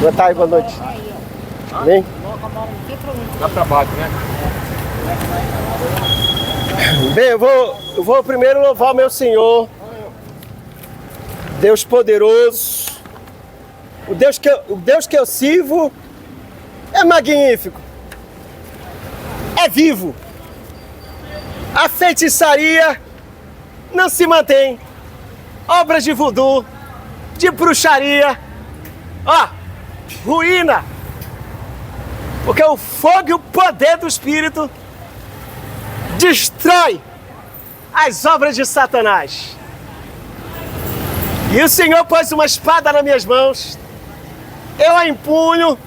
Boa tarde, boa noite. Amém? Dá trabalho, né? Bem, eu vou primeiro louvar o meu Senhor, Deus poderoso, o Deus que eu sirvo é magnífico, é vivo. A feitiçaria não se mantém, obras de voodoo, de bruxaria, ruína, porque o fogo e o poder do Espírito destrói as obras de Satanás. E o Senhor pôs uma espada nas minhas mãos, eu a empunho,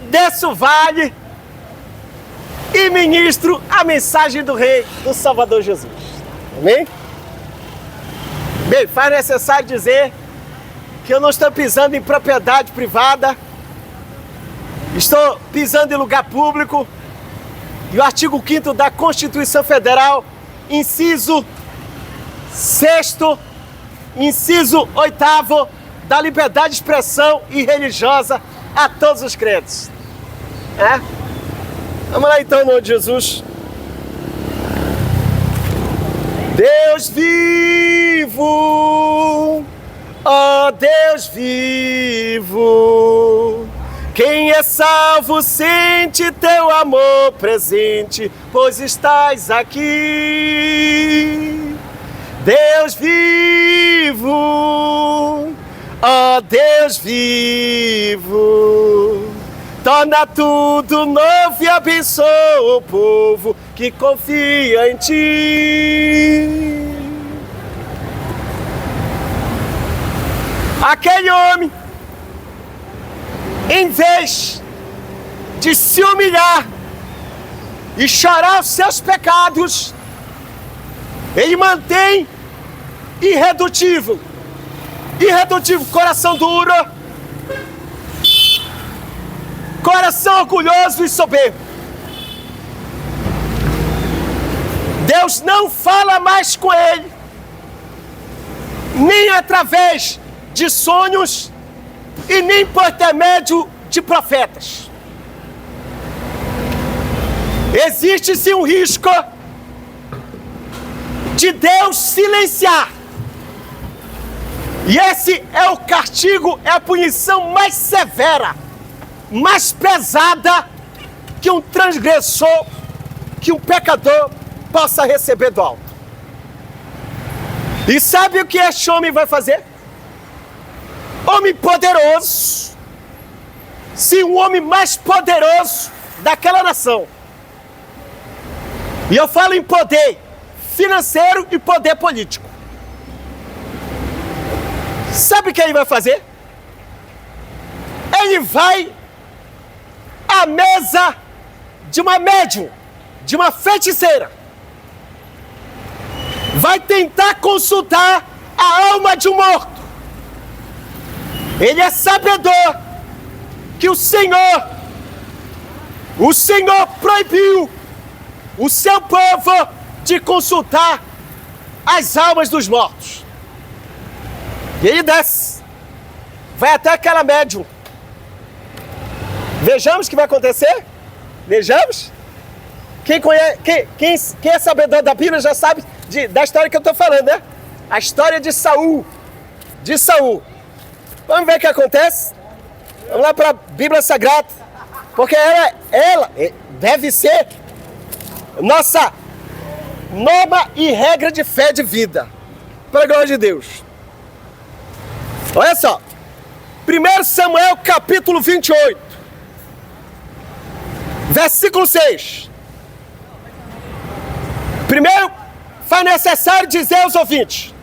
desço o vale e ministro a mensagem do Rei, do Salvador Jesus. Amém? Bem, faz necessário dizer que eu não estou pisando em propriedade privada, estou pisando em lugar público. E o artigo 5º da Constituição Federal, inciso 6º, inciso 8º, da liberdade de expressão e religiosa a todos os crentes. Vamos lá então, em nome de Jesus. Deus vivo, ó Deus vivo, quem é salvo sente teu amor presente, pois estás aqui. Deus vivo, ó Deus vivo, torna tudo novo e abençoa o povo que confia em ti. Aquele homem, em vez de se humilhar e chorar os seus pecados, ele mantém irredutível, coração duro, coração orgulhoso e soberbo. Deus não fala mais com ele, nem através de sonhos e nem por intermédio de profetas. Existe sim um risco de Deus silenciar. E esse é o castigo, é a punição mais severa, mais pesada que um transgressor, que um pecador possa receber do alto. E sabe o que este homem vai fazer? Homem poderoso, sim, o homem mais poderoso daquela nação. E eu falo em poder financeiro e poder político. Sabe o que ele vai fazer? Ele vai à mesa de uma médium, de uma feiticeira. Vai tentar consultar a alma de um morto. Ele é sabedor que o Senhor proibiu o seu povo de consultar as almas dos mortos. E ele desce, vai até aquela médium. Vejamos o que vai acontecer? Vejamos? Quem é sabedor da Bíblia já sabe da história que eu estou falando, né? A história de Saul. Vamos ver o que acontece? Vamos lá para a Bíblia Sagrada. Porque ela deve ser nossa norma e regra de fé de vida. Para a glória de Deus. Olha só. 1 Samuel capítulo 28. Versículo 6. Primeiro, faz necessário dizer aos ouvintes.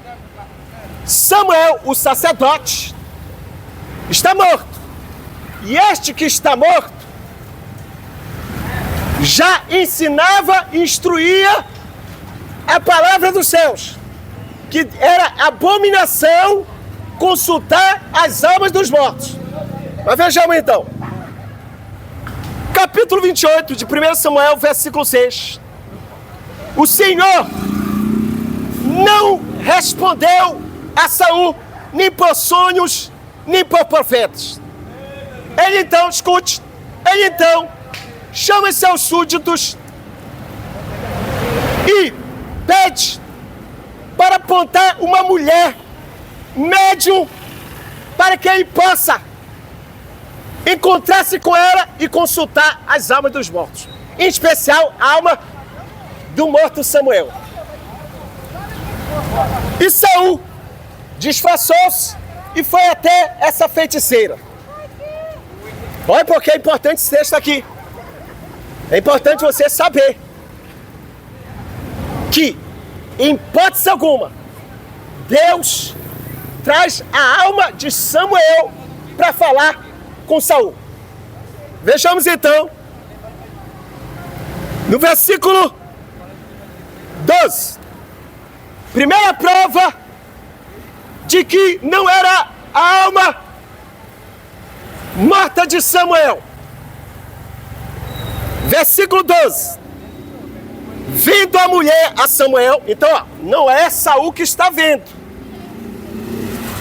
Samuel, o sacerdote, está morto. E este que está morto já ensinava e instruía a palavra dos céus, que era abominação consultar as almas dos mortos. Mas vejamos então. Capítulo 28 de 1 Samuel, versículo 6. O Senhor não respondeu a Saul, nem por sonhos, nem por profetas. Ele então, escute, ele então chama seus súditos e pede para apontar uma mulher médium para que ele possa encontrar-se com ela e consultar as almas dos mortos. Em especial, a alma do morto Samuel. E Saul disfarçou-se e foi até essa feiticeira. Olha porque é importante esse texto aqui. É importante você saber que, em hipótese alguma, Deus traz a alma de Samuel para falar com Saul. Vejamos então, no versículo 12. Primeira prova de que não era a alma morta de Samuel. Versículo 12. Vindo a mulher a Samuel, então ó, não é Saul que está vendo.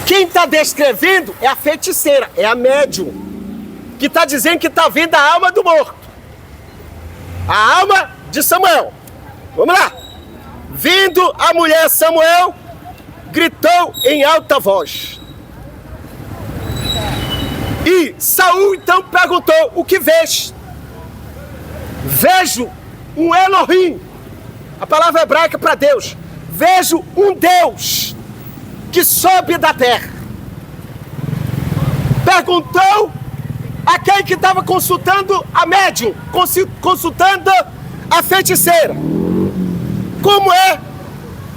Quem está descrevendo é a feiticeira, é a médium, que está dizendo que está vendo a alma do morto. A alma de Samuel. Vamos lá. Vindo a mulher Samuel, gritou em alta voz. E Saul então perguntou: o que vês? Vejo um Elohim, a palavra hebraica para Deus. Vejo um Deus que sobe da terra. Perguntou aquele que estava consultando a médium, consultando a feiticeira: como é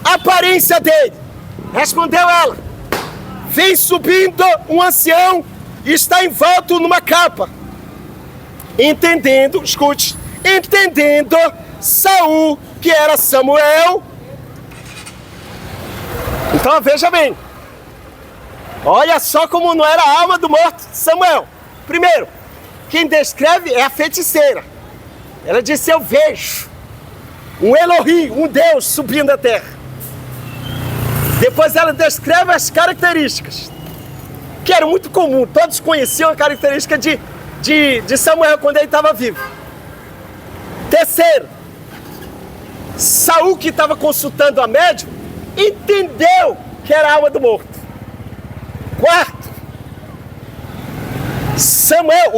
a aparência dele? Respondeu ela: vem subindo um ancião e está envolto numa capa. Entendendo, escute, entendendo Saul que era Samuel. Então veja bem, olha só como não era a alma do morto Samuel. Primeiro, quem descreve é a feiticeira. Ela disse: eu vejo um Elohim, um Deus subindo da terra. Depois ela descreve as características, que era muito comum, todos conheciam a característica de Samuel quando ele estava vivo. Terceiro, Saul, que estava consultando a médium, entendeu que era a alma do morto. Quarto, Samuel,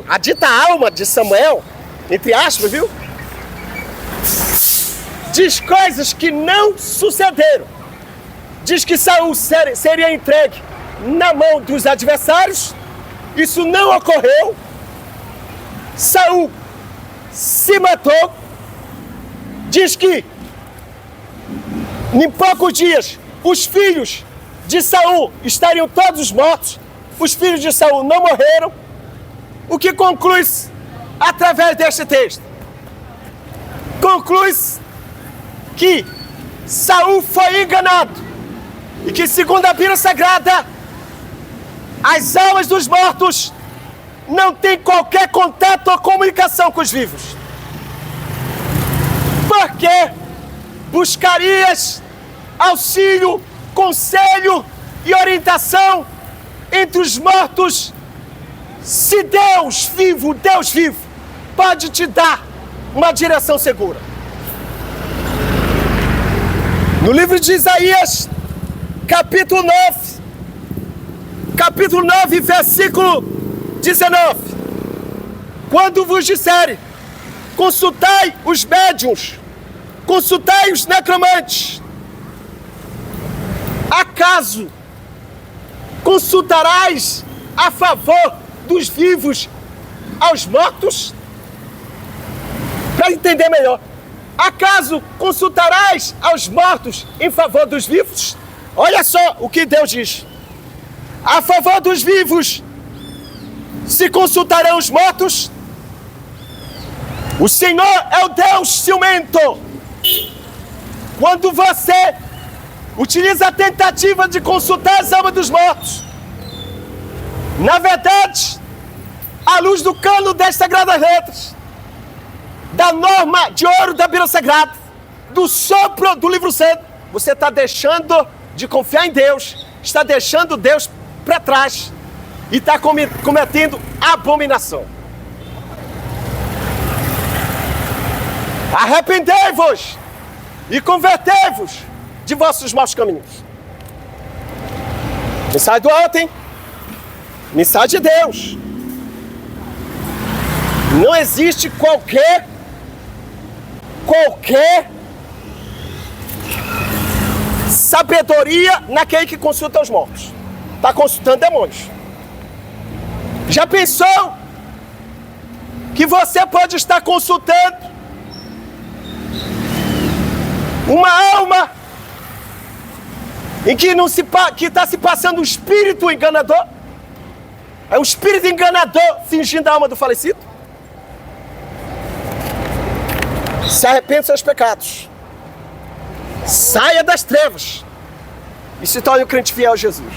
a dita alma de Samuel, entre aspas, viu? Diz coisas que não sucederam. Diz que Saul seria entregue na mão dos adversários. Isso não ocorreu. Saul se matou. Diz que em poucos dias os filhos de Saul estariam todos mortos. Os filhos de Saul não morreram. O que conclui-se através deste texto? Conclui-se que Saul foi enganado e que, segundo a Bíblia Sagrada, as almas dos mortos não têm qualquer contato ou comunicação com os vivos. Porque buscarias auxílio, conselho e orientação entre os mortos, se Deus vivo, pode te dar uma direção segura? No livro de Isaías, capítulo 9, versículo 19. Quando vos disserem: consultai os médiuns, consultai os necromantes, acaso consultarás a favor dos vivos aos mortos? Para entender melhor, acaso consultarás aos mortos em favor dos vivos? Olha só o que Deus diz: a favor dos vivos se consultarão os mortos. O Senhor é o Deus ciumento. Quando você utiliza a tentativa de consultar as almas dos mortos, na verdade, à luz do cano das Sagradas Letras, da norma de ouro da Bíblia Sagrada, do sopro do livro santo, você está deixando de confiar em Deus, está deixando Deus para trás e está cometendo abominação. Arrependei-vos e convertei-vos de vossos maus caminhos. Mensagem do ontem, mensagem de Deus. Não existe qualquer sabedoria naquele que consulta os mortos. Está consultando demônios. Já pensou que você pode estar consultando uma alma em que está se passando um espírito enganador? É um espírito enganador fingindo a alma do falecido? Se arrependa dos seus pecados. Saia das trevas e se torne um crente fiel a Jesus.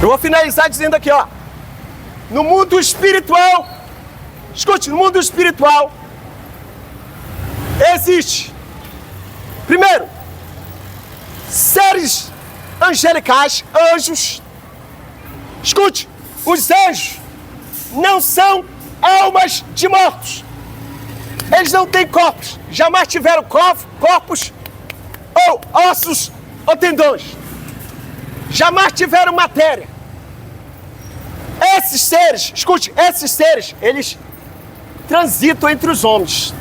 Eu vou finalizar dizendo aqui, ó. No mundo espiritual, escute, no mundo espiritual existe, primeiro, seres angelicais, anjos. Escute, os anjos não são almas de mortos. Eles não têm corpos, jamais tiveram corpos, ou ossos, ou tendões. Jamais tiveram matéria. Esses seres, escute, esses seres, eles transitam entre os homens.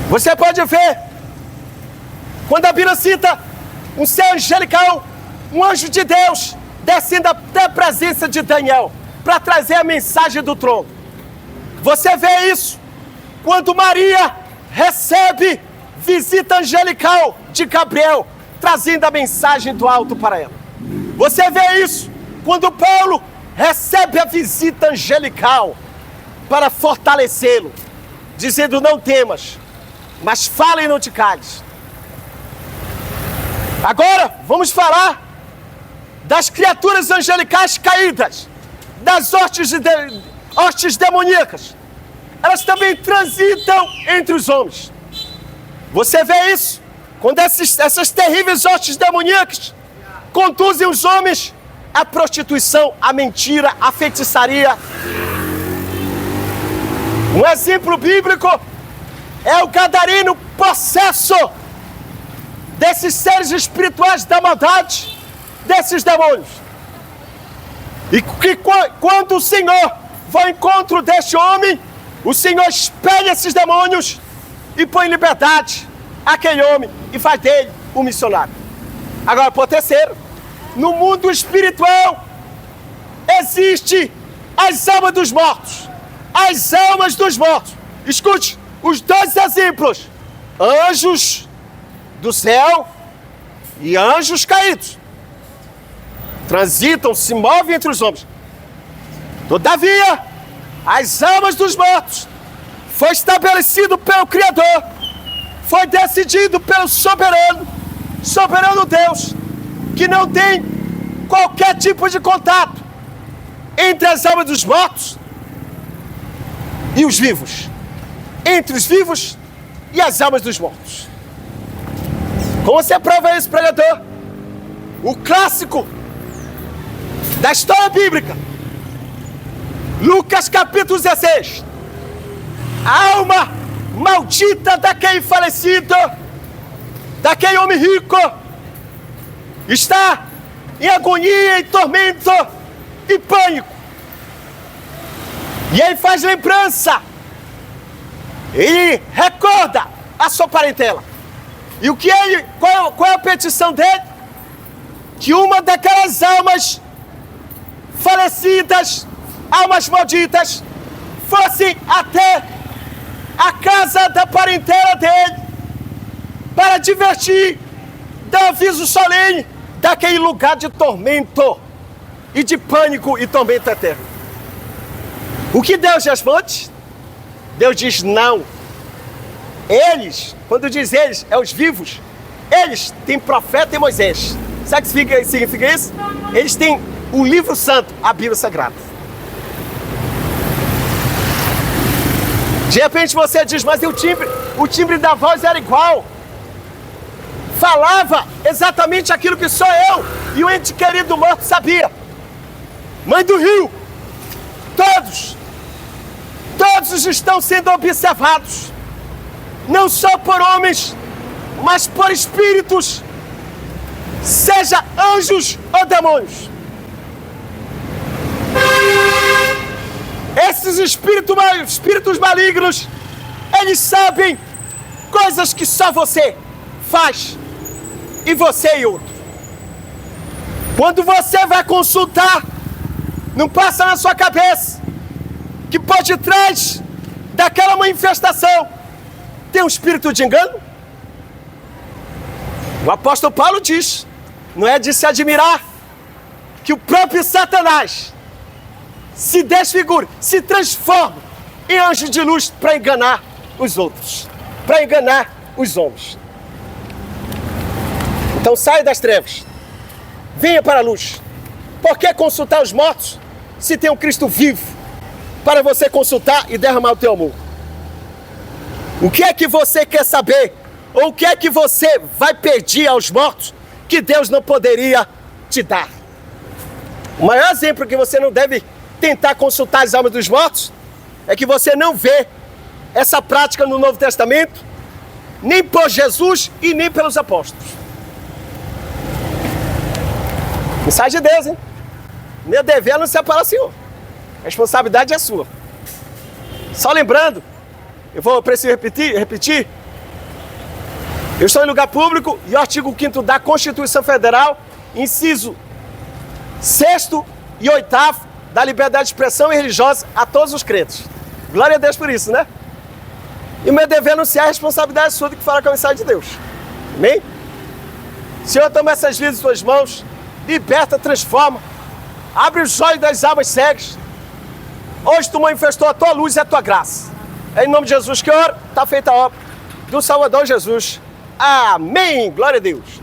Você pode ver, quando a Bíblia cita um ser angelical, um anjo de Deus, descendo até a presença de Daniel, para trazer a mensagem do trono. Você vê isso quando Maria recebe visita angelical de Gabriel, trazendo a mensagem do alto para ela. Você vê isso quando Paulo recebe a visita angelical para fortalecê-lo, dizendo: não temas, mas fala e não te cales. Agora, vamos falar das criaturas angelicais caídas, das hostes demoníacas. Elas também transitam entre os homens. Você vê isso quando essas terríveis hostes demoníacas conduzem os homens à prostituição, à mentira, à feitiçaria. Um exemplo bíblico é o gadareno possesso desses seres espirituais da maldade, desses demônios. E que quando o Senhor vai ao encontro deste homem, o Senhor expele esses demônios e põe em liberdade aquele homem e faz dele um missionário. Agora, por terceiro, no mundo espiritual existe as almas dos mortos. As almas dos mortos. Escute, os dois exemplos: anjos do céu e anjos caídos. Transitam, se movem entre os homens. Todavia, as almas dos mortos foi estabelecido pelo Criador, foi decidido pelo soberano Deus, que não tem qualquer tipo de contato entre as almas dos mortos e os vivos, entre os vivos e as almas dos mortos. Como você prova isso, pregador? O clássico da história bíblica, Lucas capítulo 16. A alma maldita daquele falecido, daquele homem rico, está em agonia, em tormento e pânico. E ele faz lembrança, ele recorda a sua parentela. E o que qual é a petição dele? Que uma daquelas almas falecidas, almas malditas, fossem até a casa da parentela dele para divertir, dar aviso solene daquele lugar de tormento e de pânico e tormento eterno. O que Deus responde? Deus diz não. Eles, quando diz eles, é os vivos, eles têm profeta e Moisés. Sabe o que significa isso? Eles têm o livro santo, a Bíblia Sagrada. De repente você diz: mas o timbre da voz era igual. falava exatamente aquilo que só eu e o ente querido morto sabia. Mãe do Rio, todos estão sendo observados, não só por homens, mas por espíritos, seja anjos ou demônios. Esses espíritos malignos, eles sabem coisas que só você faz, e você e outro. Quando você vai consultar, não passa na sua cabeça que por detrás daquela manifestação tem um espírito de engano? O apóstolo Paulo diz, não é de se admirar, que o próprio Satanás se desfigura, se transforma em anjo de luz para enganar os outros, para enganar os homens. Então saia das trevas, venha para a luz. Por que consultar os mortos se tem um Cristo vivo para você consultar e derramar o teu amor? O que é que você quer saber? Ou o que é que você vai pedir aos mortos que Deus não poderia te dar? O maior exemplo que você não deve tentar consultar as almas dos mortos é que você não vê essa prática no Novo Testamento, nem por Jesus e nem pelos apóstolos. Mensagem de Deus, hein? Meu dever é não separar o Senhor. A responsabilidade é sua. Só lembrando, eu preciso repetir. Eu estou em lugar público e o artigo 5º da Constituição Federal, inciso 6º e 8º, da liberdade de expressão e religiosa a todos os crentes. Glória a Deus por isso, né? E o meu dever é anunciar a responsabilidade sua do que falar com a mensagem de Deus. Amém? Senhor, toma essas vidas em tuas mãos, liberta, transforma, abre os olhos das almas cegas. Hoje tu manifestou a tua luz e a tua graça. É em nome de Jesus que eu oro, está feita a obra do Salvador Jesus. Amém. Glória a Deus.